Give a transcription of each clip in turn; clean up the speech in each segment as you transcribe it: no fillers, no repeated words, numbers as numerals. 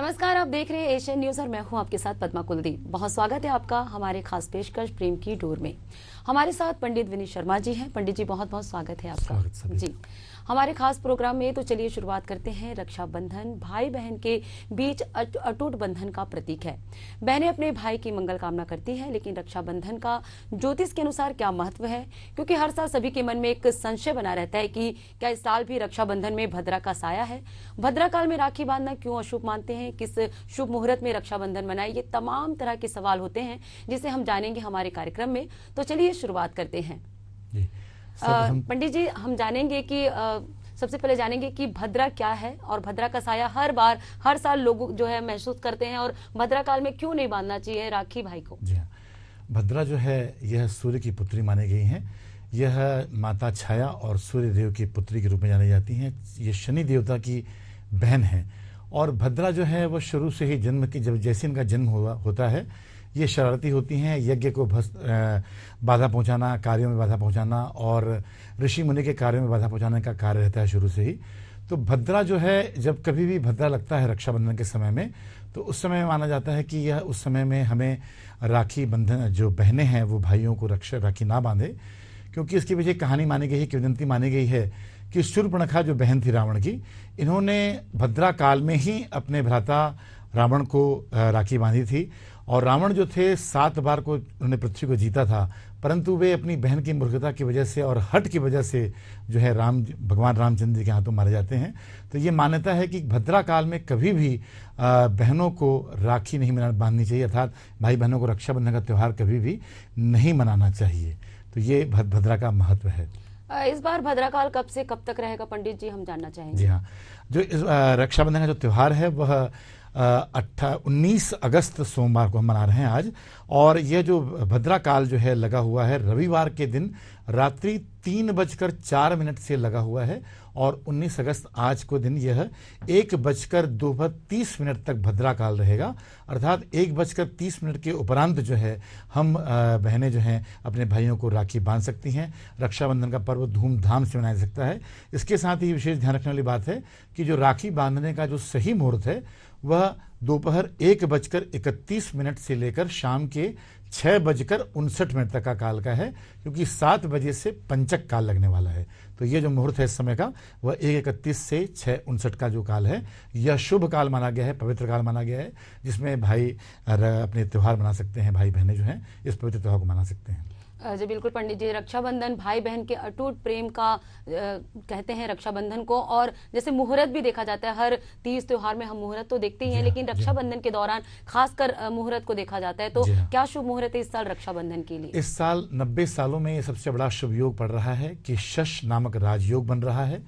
नमस्कार, आप देख रहे हैं एशियन न्यूज और मैं हूं आपके साथ पद्मा कुलदीप। बहुत स्वागत है आपका हमारे खास पेशकश प्रेम की डोर में। हमारे साथ पंडित विनीत शर्मा जी हैं। पंडित जी, बहुत बहुत स्वागत है आपका। जी, हमारे खास प्रोग्राम में तो चलिए शुरुआत करते हैं। रक्षाबंधन भाई बहन के बीच अटूट बंधन का प्रतीक है। बहनें अपने भाई की मंगल कामना करती हैं, लेकिन रक्षाबंधन का ज्योतिष के अनुसार क्या महत्व है? क्योंकि हर साल सभी के मन में एक संशय बना रहता है कि क्या इस साल भी रक्षाबंधन में भद्रा का साया है? भद्रा काल में राखी बांधना क्यों अशुभ मानते हैं? किस शुभ मुहूर्त में रक्षाबंधन मनाए? ये तमाम तरह के सवाल होते हैं जिसे हम जानेंगे हमारे कार्यक्रम में। तो चलिए शुरुआत करते हैं। पंडित जी, हम जानेंगे कि सबसे पहले जानेंगे कि भद्रा क्या है और भद्रा का साया हर साल लोग जो है महसूस करते हैं, और भद्रा काल में क्यों नहीं बांधना चाहिए राखी भाई को? जी हाँ, भद्रा जो है यह सूर्य की पुत्री मानी गई है। यह माता छाया और सूर्य देव की पुत्री के रूप में जानी जाती हैं। ये शनि देवता की बहन है। और भद्रा जो है वह शुरू से ही जब जैसे इनका जन्म होता है, ये शरारती होती हैं। यज्ञ को बाधा पहुंचाना, कार्यों में बाधा पहुंचाना और ऋषि मुनि के कार्यों में बाधा पहुंचाने का कार्य रहता है शुरू से ही। तो भद्रा जो है, जब कभी भी भद्रा लगता है रक्षाबंधन के समय में, तो उस समय में माना जाता है कि यह उस समय में हमें राखी बंधन, जो बहनें हैं वो भाइयों को राखी ना बांधे, क्योंकि इसके पीछे कहानी मानी गई है, किंवदंती मानी गई है कि शूर्पणखा जो बहन थी रावण की, इन्होंने भद्रा काल में ही अपने भ्राता रावण को राखी बांधी थी। और रावण जो थे 7 बार को उन्होंने पृथ्वी को जीता था, परंतु वे अपनी बहन की मूर्खता की वजह से और हट की वजह से जो है भगवान रामचंद्र जी के हाथों मारे जाते हैं। तो ये मान्यता है कि भद्रा काल में कभी भी बहनों को राखी नहीं बांधनी चाहिए, अर्थात भाई बहनों को रक्षाबंधन का त्यौहार कभी भी नहीं मनाना चाहिए। तो ये भद्रा का महत्व है। इस बार भद्रा काल कब से कब तक रहेगा पंडित जी, हम जानना चाहेंगे। जी हाँ, जो इस रक्षाबंधन का जो त्यौहार है वह 19 अगस्त सोमवार को हम मना रहे हैं आज। और यह जो भद्रा काल जो है लगा हुआ है रविवार के दिन रात्रि 3:04 से लगा हुआ है। और 19 अगस्त आज को दिन यह 1:30 तक भद्रा काल रहेगा। अर्थात 1:30 के उपरांत जो है हम बहनें जो हैं अपने भाइयों को राखी बांध सकती हैं। रक्षाबंधन का पर्व धूमधाम से मनाया जा सकता है। इसके साथ ही विशेष ध्यान रखने वाली बात है कि जो राखी बांधने का जो सही मुहूर्त है वह दोपहर 1:31 से लेकर शाम के 6:59 तक का काल का है, क्योंकि 7 बजे से पंचक काल लगने वाला है। तो ये जो मुहूर्त है इस समय का वह 1:31 से 6:59 का जो काल है, यह शुभ काल माना गया है, पवित्र काल माना गया है, जिसमें भाई अपने त्यौहार मना सकते हैं, भाई बहनें जो हैं इस पवित्र त्यौहार को मना सकते हैं। जी बिल्कुल पंडित जी, रक्षाबंधन भाई बहन के अटूट प्रेम का कहते हैं रक्षाबंधन को। और जैसे मुहूर्त भी देखा जाता है, हर तीज त्योहार में हम मुहूर्त तो देखते ही हैं, लेकिन रक्षाबंधन के दौरान खासकर मुहूर्त को देखा जाता है। तो क्या शुभ मुहूर्त है इस साल रक्षाबंधन के लिए? इस साल 90 सालों में ये सबसे बड़ा शुभ योग पड़ रहा है कि शश नामक राजयोग बन रहा है।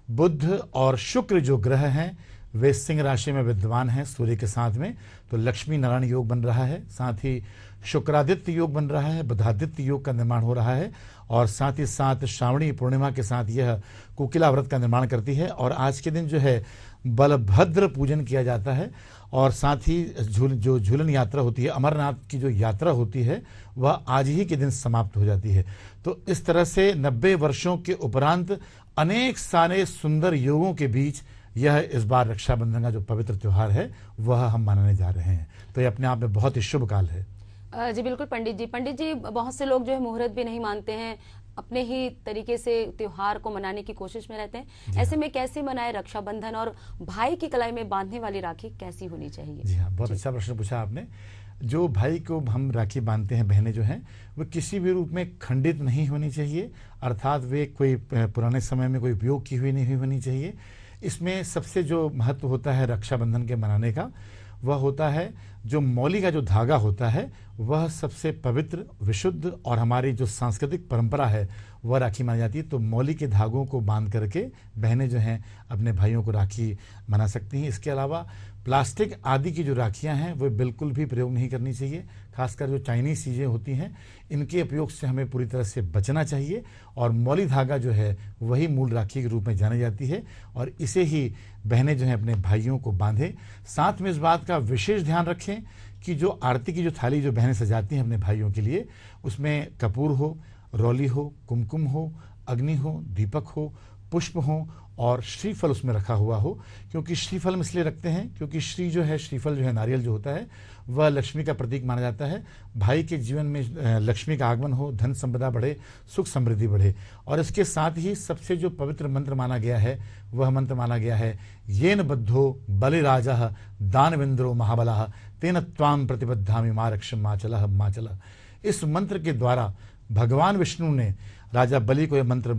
बुध और शुक्र जो ग्रह हैं वे सिंह राशि में विद्यमान हैं सूर्य के साथ में, तो लक्ष्मी नारायण योग बन रहा है। साथ ही शुक्रादित्य योग बन रहा है, बुधादित्य योग का निर्माण हो रहा है। और साथ ही साथ श्रावणी पूर्णिमा के साथ यह कोकिला व्रत का निर्माण करती है। और आज के दिन जो है बलभद्र पूजन किया जाता है। और साथ ही जो झूलन यात्रा होती है, अमरनाथ की जो यात्रा होती है, वह आज ही के दिन समाप्त हो जाती है। तो इस तरह से 90 वर्षों के उपरांत अनेक सारे सुंदर योगों के बीच यह इस बार रक्षाबंधन का जो पवित्र त्यौहार है वह हम मनाने जा रहे हैं। तो ये अपने आप में बहुत ही शुभ काल है। जी बिल्कुल पंडित जी, बहुत से लोग जो है मुहूर्त भी नहीं मानते हैं, अपने ही तरीके से त्योहार को मनाने की कोशिश में रहते हैं। ऐसे में कैसे मनाए रक्षाबंधन, और भाई की कलाई में बांधने वाली राखी कैसी होनी चाहिए? जी हाँ, बहुत अच्छा प्रश्न पूछा आपने। जो भाई को हम राखी बांधते हैं, बहनें जो हैं वो किसी भी रूप में खंडित नहीं होनी चाहिए, अर्थात वे कोई पुराने समय में कोई उपयोग की हुई नहीं होनी चाहिए। इसमें सबसे जो महत्व होता है रक्षाबंधन के मनाने का, वह होता है जो मौली का जो धागा होता है वह सबसे पवित्र, विशुद्ध और हमारी जो सांस्कृतिक परंपरा है वह राखी मानी जाती है। तो मौली के धागों को बांध करके बहनें जो हैं अपने भाइयों को राखी मना सकती हैं। इसके अलावा प्लास्टिक आदि की जो राखियां हैं वो बिल्कुल भी प्रयोग नहीं करनी चाहिए। खासकर जो चाइनीज चीज़ें होती हैं इनके उपयोग से हमें पूरी तरह से बचना चाहिए। और मौली धागा जो है वही मूल राखी के रूप में जानी जाती है, और इसे ही बहनें जो हैं अपने भाइयों को बांधें। साथ में इस बात का विशेष ध्यान रखें कि जो आरती की जो थाली जो बहनें सजाती हैं अपने भाइयों के लिए, उसमें कपूर हो, रौली हो, कुमकुम हो, अग्नि हो, दीपक हो, पुष्प हों और श्रीफल उसमें रखा हुआ हो। क्योंकि श्रीफल हम इसलिए रखते हैं क्योंकि श्री जो है, श्रीफल जो है, नारियल जो होता है, वह लक्ष्मी का प्रतीक माना जाता है। भाई के जीवन में लक्ष्मी का आगमन हो, धन संपदा बढ़े, सुख समृद्धि बढ़े। और इसके साथ ही सबसे जो पवित्र मंत्र माना गया है, वह मंत्र माना गया है, येन बद्धो बलिराजः दानवेंद्रो महाबलः तेन त्वाम प्रतिबद्धामि मा रक्षम माचलः माचलः। इस मंत्र के द्वारा भगवान विष्णु ने राजा बलि को यह मंत्र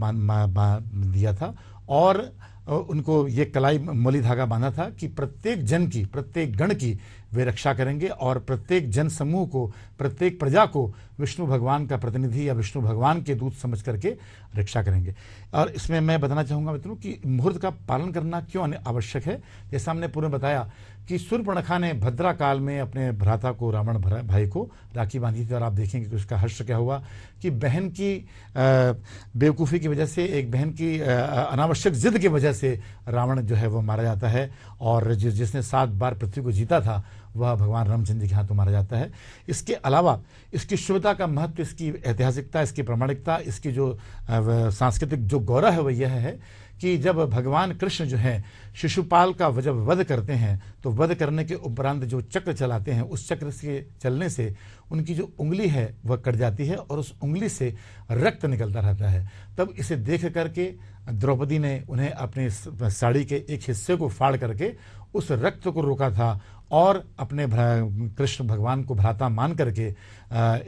दिया था और उनको ये कलाई मौली धागा बांधा था कि प्रत्येक जन की, प्रत्येक गण की वे रक्षा करेंगे और प्रत्येक जन समूह को, प्रत्येक प्रजा को विष्णु भगवान का प्रतिनिधि या विष्णु भगवान के दूत समझ करके रक्षा करेंगे। और इसमें मैं बताना चाहूँगा मित्रों कि मुहूर्त का पालन करना क्यों आवश्यक है। जैसा हमने पूर्व बताया कि शूर्पणखा ने भद्रा काल में अपने भ्राता को, रावण भाई को राखी बांधी थी। और आप देखेंगे कि उसका हर्ष क्या हुआ कि बहन की बेवकूफ़ी की वजह से, एक बहन की अनावश्यक जिद की वजह से रावण जो है वो मारा जाता है। और जिसने 7 बार पृथ्वी को जीता था वह भगवान रामचंद्र के हाथों मारा जाता है। इसके अलावा इसकी शुभता का महत्व, इसकी ऐतिहासिकता, इसकी प्रामाणिकता, इसकी जो सांस्कृतिक जो गौरव है वह यह है कि जब भगवान कृष्ण जो है शिशुपाल का जब वध करते हैं तो वध करने के उपरांत जो चक्र चलाते हैं, उस चक्र से चलने से उनकी जो उंगली है वह कट जाती है और उस उंगली से रक्त निकलता रहता है। तब इसे देख करके द्रौपदी ने उन्हें अपने साड़ी के एक हिस्से को फाड़ करके उस रक्त को रोका था और अपने कृष्ण भगवान को भ्राता मान करके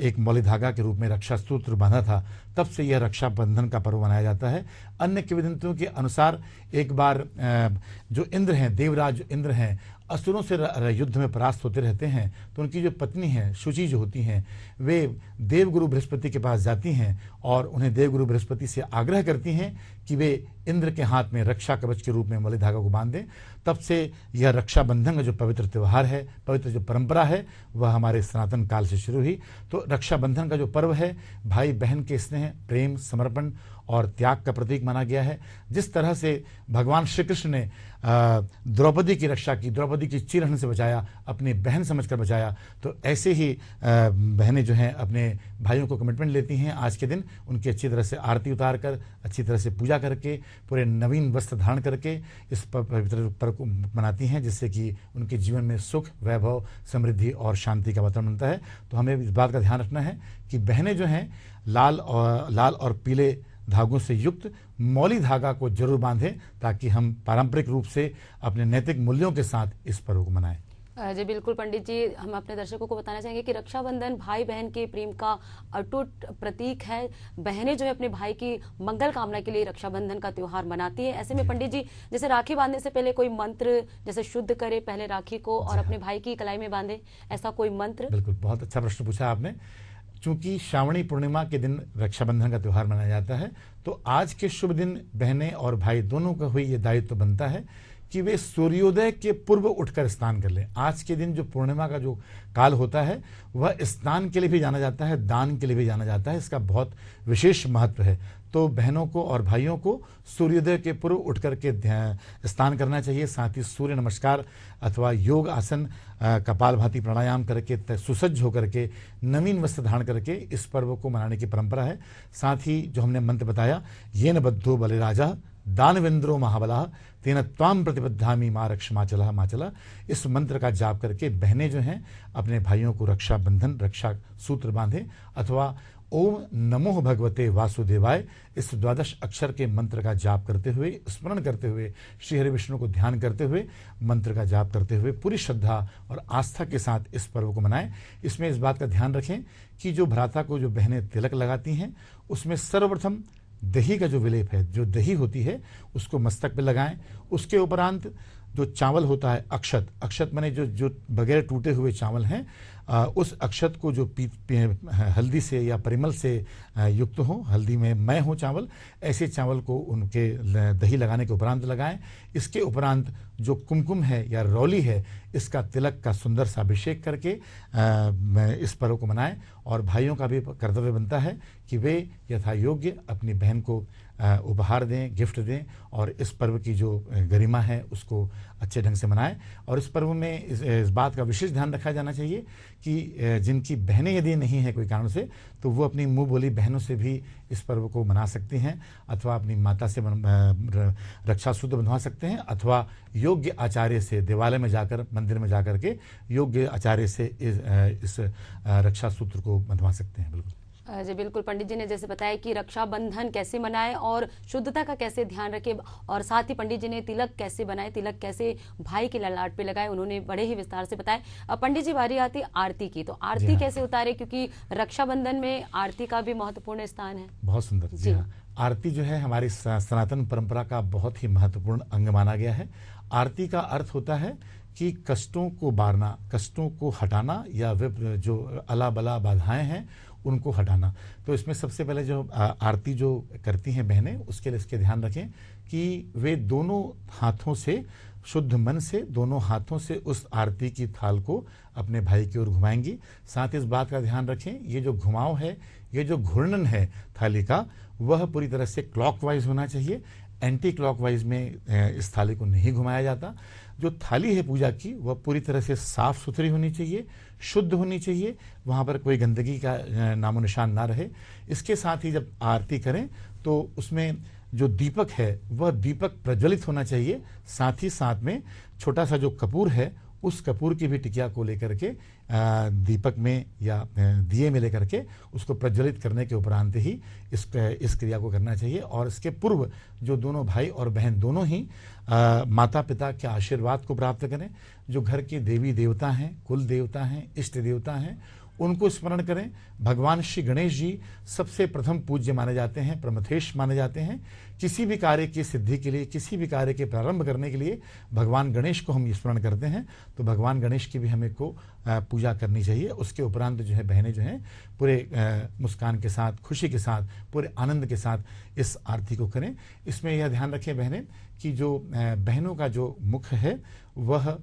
एक मौली धागा के रूप में रक्षा सूत्र बांधा था। तब से यह रक्षाबंधन का पर्व मनाया जाता है। अन्य किंवदंतियों के अनुसार एक बार जो इंद्र हैं, देवराज इंद्र हैं, असुरों से युद्ध में परास्त होते रहते हैं, तो उनकी जो पत्नी है शुचि जो होती हैं, वे देवगुरु बृहस्पति के पास जाती हैं और उन्हें देवगुरु बृहस्पति से आग्रह करती हैं कि वे इंद्र के हाथ में रक्षा कवच के रूप में मौली धागा को बांध दें। तब से यह रक्षाबंधन का जो पवित्र त्यौहार है, पवित्र जो परंपरा है, वह हमारे सनातन काल से शुरू हुई। तो रक्षाबंधन का जो पर्व है, भाई बहन के स्नेह, प्रेम, समर्पण और त्याग का प्रतीक माना गया है। जिस तरह से भगवान श्री कृष्ण ने द्रौपदी की रक्षा की, द्रौपदी की चीरहरण से बचाया, अपनी बहन समझकर बचाया, तो ऐसे ही बहनें जो हैं अपने भाइयों को कमिटमेंट लेती हैं। आज के दिन उनकी अच्छी तरह से आरती उतार कर, अच्छी तरह से पूजा करके, पूरे नवीन वस्त्र धारण करके इस पवित्र पर्व को मनाती हैं, जिससे कि उनके जीवन में सुख, वैभव, समृद्धि और शांति का वातावरण बनता है। तो हमें इस बात का ध्यान रखना है कि बहनें जो हैं लाल और पीले धागों से युक्त मौली धागा को जरूर बांधें, ताकि हम पारंपरिक रूप से अपने नैतिक मूल्यों के साथ इस पर्व को मनाएं। जी बिल्कुल पंडित जी, हम अपने दर्शकों को बताना चाहेंगे कि रक्षाबंधन भाई बहन के प्रेम का अटूट प्रतीक है। बहनें जो है अपने भाई की मंगल कामना के लिए रक्षाबंधन का त्योहार मनाती है। ऐसे में पंडित जी, जैसे राखी बांधने से पहले कोई मंत्र, जैसे शुद्ध करे पहले राखी को और अपने भाई की कलाई में बांधे, ऐसा कोई मंत्र? बिल्कुल, बहुत अच्छा प्रश्न पूछा आपने। चूंकि श्रावणी पूर्णिमा के दिन रक्षाबंधन का त्यौहार मनाया जाता है, तो आज के शुभ दिन बहनें और भाई दोनों का हुई ये दायित्व बनता है कि वे सूर्योदय के पूर्व उठकर स्नान कर लें। आज के दिन जो पूर्णिमा का जो काल होता है वह स्नान के लिए भी जाना जाता है, दान के लिए भी जाना जाता है। इसका बहुत विशेष महत्व है। तो बहनों को और भाइयों को सूर्योदय के पूर्व उठ करके स्नान करना चाहिए। साथ ही सूर्य नमस्कार अथवा योग आसन, कपालभाति प्राणायाम करके सुसज्ज होकर के नवीन वस्त्र धारण करके इस पर्व को मनाने की परंपरा है। साथ ही जो हमने मंत्र बताया, येन बद्धो बलिराजः दानवेंद्रो महाबलः तेन त्वाम प्रतिबद्धामि मा रक्षमाचलः माचलः, इस मंत्र का जाप करके बहनें जो हैं अपने भाइयों को रक्षाबंधन, रक्षा सूत्र बांधें अथवा ओम नमो भगवते वासुदेवाय, इस 12 अक्षर के मंत्र का जाप करते हुए, स्मरण करते हुए, श्री हरि विष्णु को ध्यान करते हुए, मंत्र का जाप करते हुए पूरी श्रद्धा और आस्था के साथ इस पर्व को मनाएं। इसमें इस बात का ध्यान रखें कि जो भ्राता को जो बहनें तिलक लगाती हैं, उसमें सर्वप्रथम दही का जो विलेप है, जो दही होती है, उसको मस्तक पे लगाएं। उसके उपरांत जो चावल होता है, अक्षत माने जो बगैर टूटे हुए चावल हैं, उस अक्षत को जो हल्दी से या परिमल से युक्त हो, हल्दी में मय हो चावल, ऐसे चावल को उनके दही लगाने के उपरांत लगाएं। इसके उपरांत जो कुमकुम है या रौली है, इसका तिलक का सुंदर सा अभिषेक करके इस पर्व को मनाएं। और भाइयों का भी कर्तव्य बनता है कि वे यथा योग्य अपनी बहन को उपहार दें, गिफ्ट दें और इस पर्व की जो गरिमा है उसको अच्छे ढंग से मनाएं। और इस पर्व में इस बात का विशेष ध्यान रखा जाना चाहिए कि जिनकी बहनें यदि नहीं है कोई कारण से, तो वो अपनी मुँह बोली बहनों से भी इस पर्व को मना सकती हैं, अथवा अपनी माता से रक्षा सूत्र बंधवा सकते हैं, अथवा योग्य आचार्य से देवालय में जाकर, मंदिर में जाकर के योग्य आचार्य से इस रक्षा सूत्र को बंधवा सकते हैं। बिल्कुल जी बिल्कुल, पंडित जी ने जैसे बताया कि रक्षाबंधन कैसे मनाएं और शुद्धता का कैसे ध्यान रखें, और साथ ही पंडित जी ने तिलक कैसे बनाए, तिलक कैसे भाई के ललाट पे लगाए, उन्होंने बड़े ही विस्तार से बताया। अब पंडित जी बारी आती आरती की, तो आरती कैसे उतारे, क्योंकि रक्षाबंधन में आरती का भी महत्वपूर्ण स्थान है। बहुत सुंदर जी हाँ। आरती जो है हमारी सनातन परंपरा का बहुत ही महत्वपूर्ण अंग माना गया है। आरती का अर्थ होता है कि कष्टों को बारना, कष्टों को हटाना, या जो अला बला बाधाएं हैं उनको हटाना। तो इसमें सबसे पहले जो आरती जो करती हैं बहनें, उसके लिए इसके ध्यान रखें कि वे दोनों हाथों से, शुद्ध मन से, दोनों हाथों से उस आरती की थाल को अपने भाई की ओर घुमाएंगी। साथ इस बात का ध्यान रखें, ये जो घुमाव है, ये जो घूर्णन है थाली का, वह पूरी तरह से क्लॉकवाइज होना चाहिए। एंटी क्लॉकवाइज में इस थाली को नहीं घुमाया जाता। जो थाली है पूजा की, वह पूरी तरह से साफ सुथरी होनी चाहिए, शुद्ध होनी चाहिए, वहाँ पर कोई गंदगी का नामो निशान ना रहे। इसके साथ ही जब आरती करें तो उसमें जो दीपक है वह दीपक प्रज्वलित होना चाहिए। साथ ही साथ में छोटा सा जो कपूर है, उस कपूर की भी टिकिया को लेकर के दीपक में या दिए में लेकर के उसको प्रज्वलित करने के उपरांत ही इस क्रिया को करना चाहिए। और इसके पूर्व जो दोनों भाई और बहन दोनों ही माता पिता के आशीर्वाद को प्राप्त करें। जो घर के देवी देवता हैं, कुल देवता हैं, इष्ट देवता हैं, उनको स्मरण करें। भगवान श्री गणेश जी सबसे प्रथम पूज्य माने जाते हैं, प्रमथेश माने जाते हैं। किसी भी कार्य की सिद्धि के लिए, किसी भी कार्य के प्रारंभ करने के लिए भगवान गणेश को हम स्मरण करते हैं। तो भगवान गणेश की भी हमें को पूजा करनी चाहिए। उसके उपरांत जो है बहनें जो हैं पूरे मुस्कान के साथ, खुशी के साथ, पूरे आनंद के साथ इस आरती को करें। इसमें यह ध्यान रखें बहनें कि जो बहनों का जो मुख है वह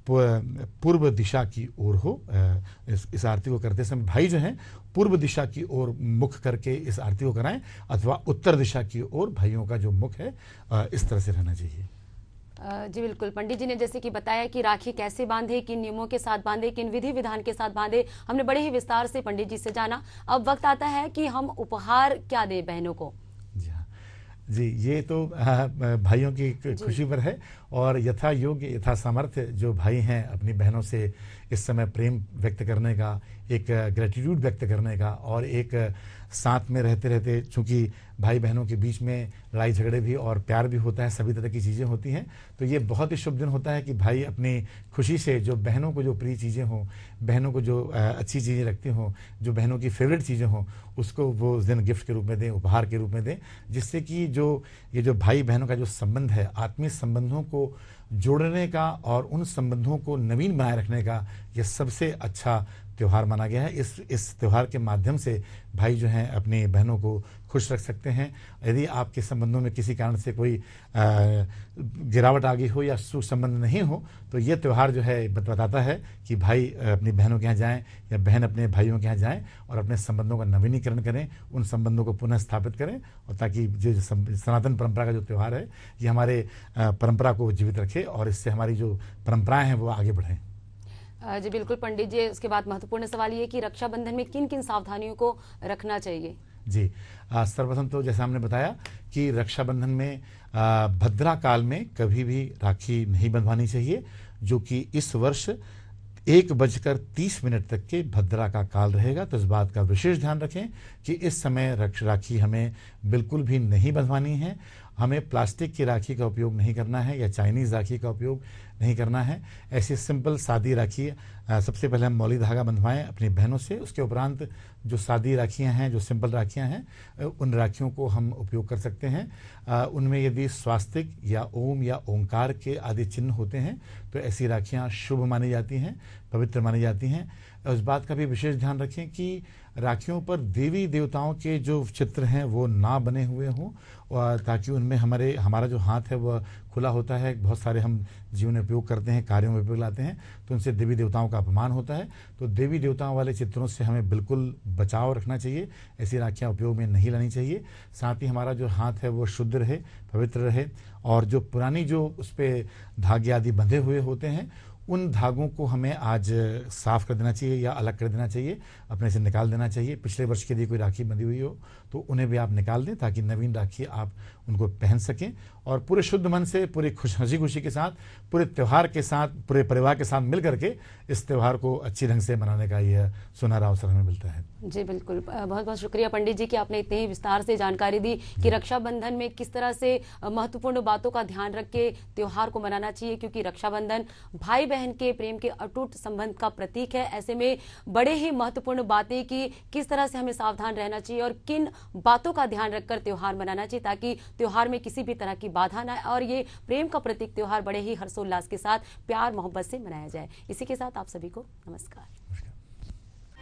पूर्व दिशा की ओर हो। इस आरती को करते समय भाई जो हैं पूर्व दिशा की ओर मुख करके इस आरती को कराएं, अथवा उत्तर दिशा की ओर भाइयों का जो मुख है इस तरह से रहना चाहिए। जी बिल्कुल, पंडित जी ने जैसे कि बताया कि राखी कैसे बांधे, किन नियमों के साथ बांधे, किन विधि विधान के साथ बांधे, हमने बड़े ही विस्तार से पंडित जी से जाना। अब वक्त आता है कि हम उपहार क्या दें बहनों को। जी, ये तो भाइयों की खुशी पर है, और यथा योग्य यथा सामर्थ्य जो भाई हैं अपनी बहनों से इस समय प्रेम व्यक्त करने का, एक ग्रेटिट्यूड व्यक्त करने का, और एक साथ में रहते रहते, चूंकि भाई बहनों के बीच में लड़ाई झगड़े भी और प्यार भी होता है, सभी तरह की चीज़ें होती हैं। तो ये बहुत ही शुभ दिन होता है कि भाई अपनी खुशी से जो बहनों को जो प्रिय चीज़ें हों, बहनों को जो अच्छी चीज़ें रखती हों, जो बहनों की फेवरेट चीज़ें हों, उसको वो उस दिन गिफ्ट के रूप में दें, उपहार के रूप में दें, जिससे कि ये जो भाई बहनों का जो संबंध है, आत्मीय संबंधों को जोड़ने का और उन संबंधों को नवीन बनाए रखने का यह सबसे अच्छा त्यौहार माना गया है। इस त्यौहार के माध्यम से भाई जो हैं अपनी बहनों को खुश रख सकते हैं। यदि आपके संबंधों में किसी कारण से कोई गिरावट आ गई हो या सुख संबंध नहीं हो, तो ये त्यौहार जो है बताता है कि भाई अपनी बहनों के यहाँ जाएं या बहन अपने भाइयों के यहाँ जाएं और अपने संबंधों का नवीनीकरण करें, उन संबंधों को पुनः स्थापित करें, और ताकि जो सनातन परंपरा का जो त्यौहार है ये हमारे परंपरा को जीवित रखे और इससे हमारी जो परंपराएं हैं वो आगे बढ़ें। जी बिल्कुल पंडित जी, उसके बाद महत्वपूर्ण सवाल ये कि रक्षाबंधन में किन किन सावधानियों को रखना चाहिए। जी, सर्वप्रथम तो जैसा हमने बताया कि रक्षाबंधन में भद्रा काल में कभी भी राखी नहीं बंधवानी चाहिए, जो कि इस वर्ष 1:30 तक के भद्रा का काल रहेगा। तो इस बात का विशेष ध्यान रखें कि इस समय राखी हमें बिल्कुल भी नहीं बंधवानी है। हमें प्लास्टिक की राखी का उपयोग नहीं करना है या चाइनीज़ राखी का उपयोग नहीं करना है। ऐसी सिंपल सादी राखी सबसे पहले हम मौली धागा बंधवाएं अपनी बहनों से, उसके उपरांत जो सादी राखियां हैं, जो सिंपल राखियां हैं, उन राखियों को हम उपयोग कर सकते हैं। उनमें यदि स्वास्तिक या ओम या ओंकार के आदि चिन्ह होते हैं तो ऐसी राखियां शुभ मानी जाती हैं, पवित्र मानी जाती हैं। उस बात का भी विशेष ध्यान रखें कि राखियों पर देवी देवताओं के जो चित्र हैं वो ना बने हुए हों, ताकि उनमें हमारा जो हाथ है वह खुला होता है, बहुत सारे हम जीवन में उपयोग करते हैं, कार्यों में उपयोग लाते हैं, तो उनसे देवी देवताओं का अपमान होता है। तो देवी देवताओं वाले चित्रों से हमें बिल्कुल बचाव रखना चाहिए, ऐसी राखियाँ उपयोग में नहीं लानी चाहिए। साथ ही हमारा जो हाथ है वो शुद्ध रहे, पवित्र रहे, और जो पुरानी जो उस पर धागे आदि बंधे हुए होते हैं उन धागों को हमें आज साफ कर देना चाहिए या अलग कर देना चाहिए, अपने से निकाल देना चाहिए। पिछले वर्ष के लिए कोई राखी बंधी हुई हो तो उन्हें भी आप निकाल दें, ताकि नवीन राखी आप उनको पहन सकें और पूरे शुद्ध मन से, पूरी हंसी खुशी के साथ, पूरे त्यौहार के साथ, पूरे परिवार के साथ मिल करके इस त्यौहार को अच्छी ढंग से मनाने का यह सुनहरा अवसर हमें मिलता है। जी बिल्कुल, बहुत बहुत शुक्रिया पंडित जी कि आपने इतने ही विस्तार से जानकारी दी कि रक्षाबंधन में किस तरह से महत्वपूर्ण बातों का ध्यान रख के त्योहार को मनाना चाहिए, क्योंकि रक्षाबंधन भाई बहन के प्रेम के अटूट संबंध का प्रतीक है। ऐसे में बड़े ही महत्वपूर्ण बातें कि किस तरह से हमें सावधान रहना चाहिए और किन बातों का ध्यान रखकर त्योहार मनाना चाहिए, ताकि त्योहार में किसी भी तरह की बाधा ना आए और ये प्रेम का प्रतीक त्योहार बड़े ही हर्षोल्लास के साथ, प्यार मोहब्बत से मनाया जाए। इसी के साथ आप सभी को नमस्कार।